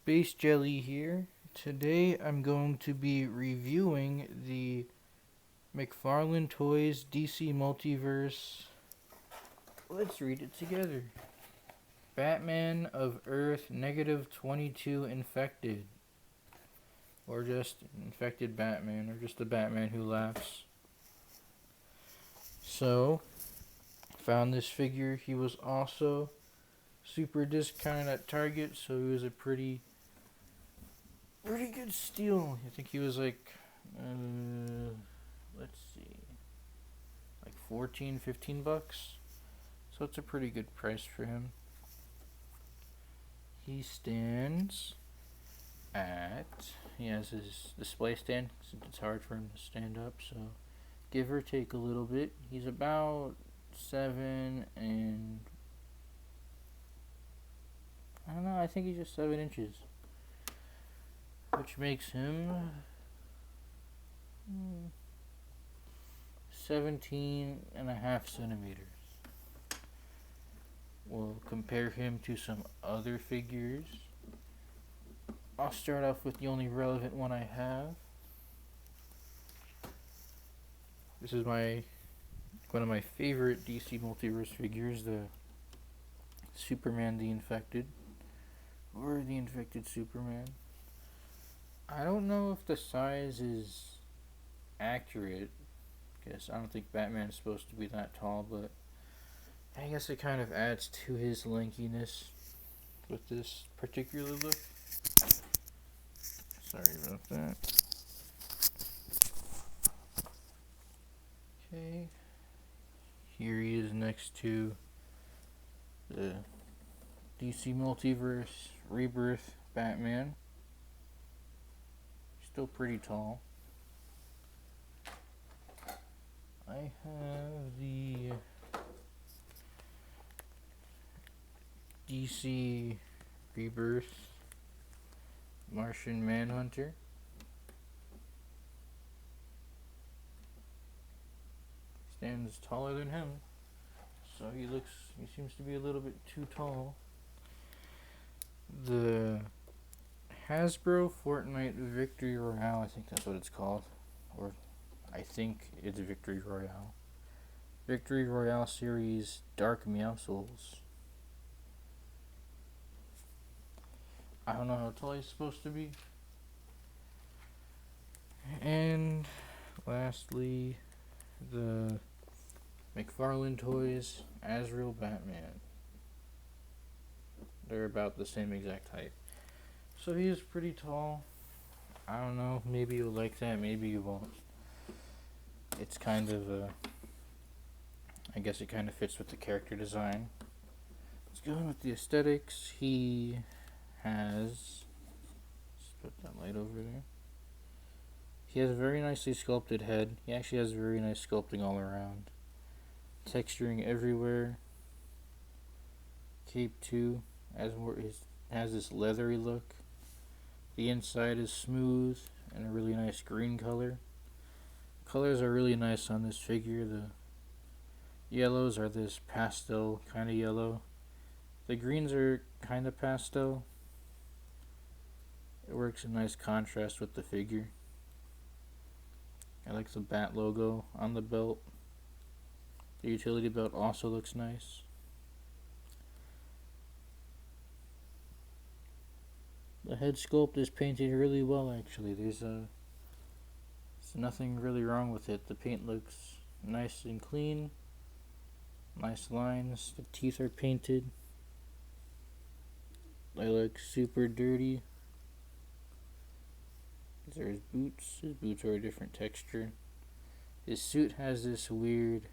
Space Jelly here. Today I'm going to be reviewing the McFarlane Toys DC Multiverse. Let's read it together. Batman of Earth -22 infected. Or just infected Batman, or just a Batman who laughs. So, found this figure. He was also super discounted at Target, so he was a pretty good steal. I think he was like, let's see, like 14, 15 bucks. So it's a pretty good price for him. He stands at, he has his display stand, since it's hard for him to stand up, so give or take a little bit. He's about 7 and, I don't know, I think he's just 7 inches. Which makes him 17.5 centimeters. We'll compare him to some other figures. I'll start off with the only relevant one I have. This is one of my favorite DC Multiverse figures, the Superman the Infected, or the Infected Superman. I don't know if the size is accurate, because I don't think Batman is supposed to be that tall, but I guess it kind of adds to his lankiness with this particular look. Sorry about that. Okay, here he is next to the DC Multiverse Rebirth Batman. Still pretty tall. I have the DC Rebirth Martian Manhunter. Stands taller than him, so he seems to be a little bit too tall. The Hasbro Fortnite Victory Royale, I think that's what it's called, or I think it's Victory Royale. Victory Royale series Dark Meowscles. I don't know how tall he's supposed to be. And lastly, the McFarlane Toys Azrael Batman. They're about the same exact height. So he is pretty tall. I don't know, maybe you'll like that, maybe you won't. It's kind of I guess it kind of fits with the character design. Let's go in with the aesthetics. He has, let's put that light over there. He has a very nicely sculpted head. He actually has very nice sculpting all around. Texturing everywhere. Cape too, has this leathery look. The inside is smooth and a really nice green color. Colors are really nice on this figure. The yellows are this pastel kind of yellow. The greens are kind of pastel. It works in nice contrast with the figure. I like the bat logo on the belt. The utility belt also looks nice. The head sculpt is painted really well, actually. There's nothing really wrong with it. The paint looks nice and clean. Nice lines. The teeth are painted. They look super dirty. These are his boots. His boots are a different texture. His suit has this weird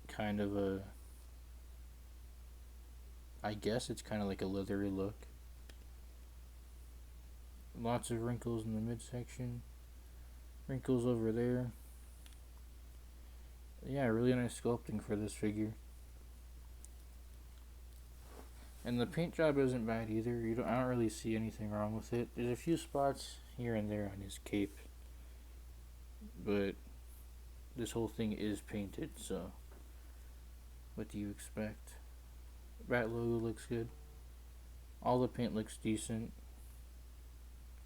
kind of I guess it's kind of like a leathery look. Lots of wrinkles in the midsection. Wrinkles over there. Yeah, really nice sculpting for this figure. And the paint job isn't bad either. I don't really see anything wrong with it. There's a few spots here and there on his cape, but this whole thing is painted, so what do you expect? Bat logo looks good. All the paint looks decent.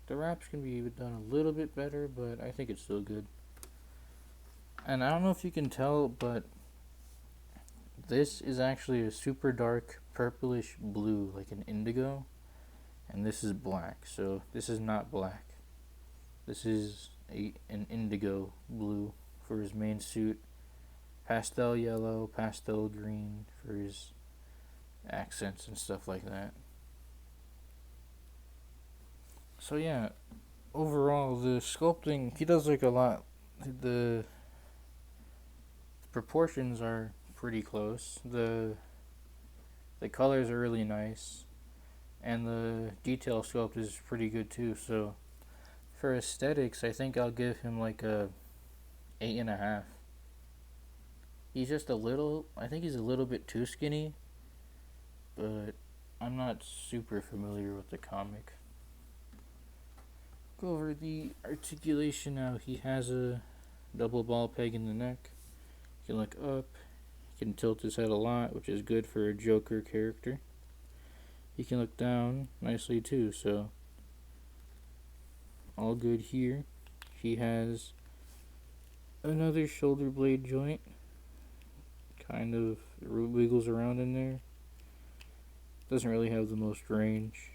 The wraps can be done a little bit better, but I think it's still good. And I don't know if you can tell, but this is actually a super dark purplish blue, like an indigo. And this is black, so this is not black. This is an indigo blue for his main suit. Pastel yellow, pastel green for his accents and stuff like that. So yeah, overall the sculpting, he does like a lot. The proportions are pretty close. The colors are really nice, and the detail sculpt is pretty good too. So for aesthetics, I think I'll give him like a 8.5. He's just a little. I think he's a little bit too skinny, but I'm not super familiar with the comic. Go over the articulation now. He has a double ball peg in the neck. He can look up. He can tilt his head a lot, which is good for a Joker character. He can look down nicely too, so all good here. He has another shoulder blade joint. Kind of wiggles around in there. Doesn't really have the most range.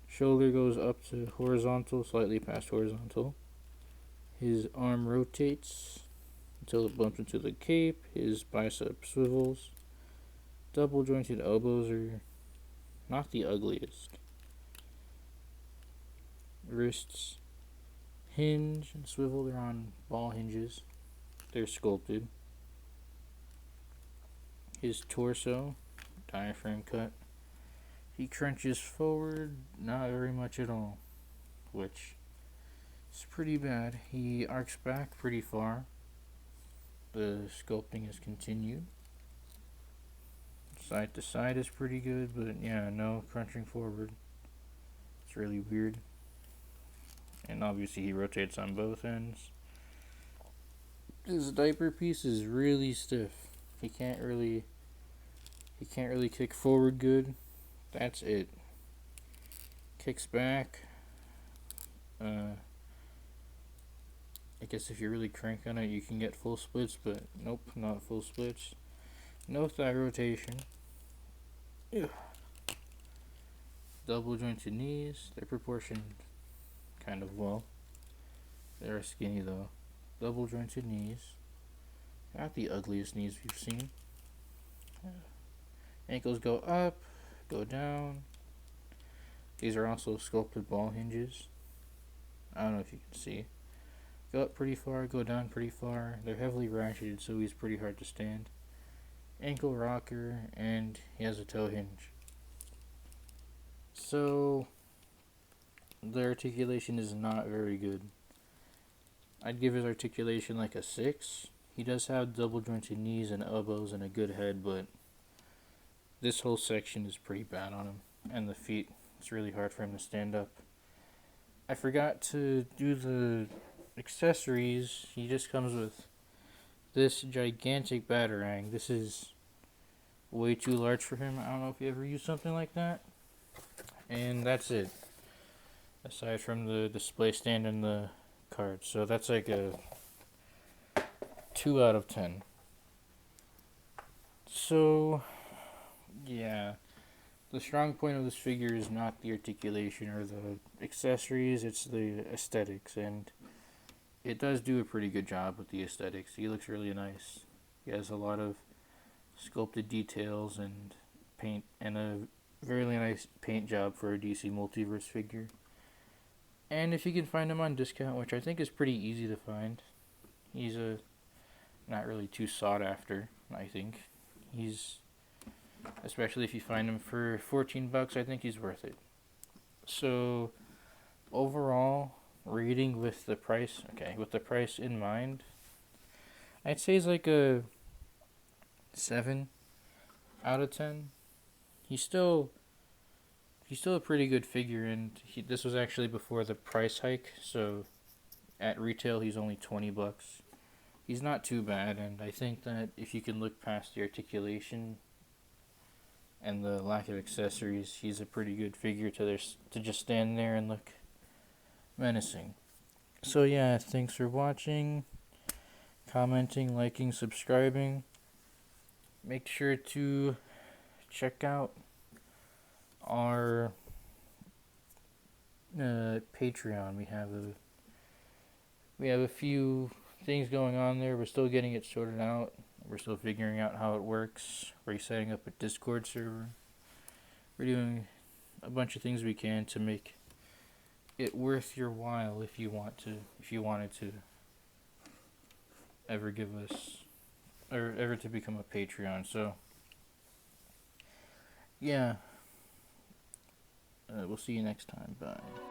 Shoulder goes up to horizontal, slightly past horizontal. His arm rotates until it bumps into the cape. His bicep swivels. Double jointed elbows are not the ugliest. Wrists hinge and swivel. They're on ball hinges. They're sculpted. His torso, diaphragm cut. He crunches forward, not very much at all, which is pretty bad. He arcs back pretty far. The sculpting is continued. Side to side is pretty good, but yeah, no crunching forward. It's really weird. And obviously he rotates on both ends. His diaper piece is really stiff. He can't really kick forward good. That's it. Kicks back. I guess if you really crank on it, you can get full splits, but nope, not full splits. No thigh rotation. Ew. Double jointed knees. They're proportioned kind of well. They're skinny though. Double jointed knees. Not the ugliest knees we've seen. Ankles go up, go down. These are also sculpted ball hinges. I don't know if you can see. Go up pretty far, go down pretty far. They're heavily ratcheted, so he's pretty hard to stand. Ankle rocker, and he has a toe hinge. So, the articulation is not very good. I'd give his articulation like a 6. He does have double jointed knees and elbows and a good head, but this whole section is pretty bad on him. And the feet, it's really hard for him to stand up. I forgot to do the accessories. He just comes with this gigantic batarang. This is way too large for him. I don't know if you ever used something like that. And that's it. Aside from the display stand and the cards. So that's like a 2 out of 10. So, yeah. The strong point of this figure is not the articulation or the accessories, it's the aesthetics, and it does do a pretty good job with the aesthetics. He looks really nice. He has a lot of sculpted details and paint, and a very nice paint job for a DC Multiverse figure. And if you can find him on discount, which I think is pretty easy to find, he's not really too sought after, I think. Especially if you find him for $14, I think he's worth it. So, overall, rating with the price in mind, I'd say he's like a 7 out of 10. He's still a pretty good figure, and this was actually before the price hike, so at retail he's only $20. He's not too bad, and I think that if you can look past the articulation, and the lack of accessories, he's a pretty good figure to just stand there and look menacing. So yeah, thanks for watching, commenting, liking, subscribing. Make sure to check out our Patreon. We have a few things going on there. We're still getting it sorted out. We're still figuring out how it works. We're setting up a Discord server. We're doing a bunch of things we can to make it worth your while if you wanted to ever give us or ever to become a Patreon. So yeah, we'll see you next time. Bye.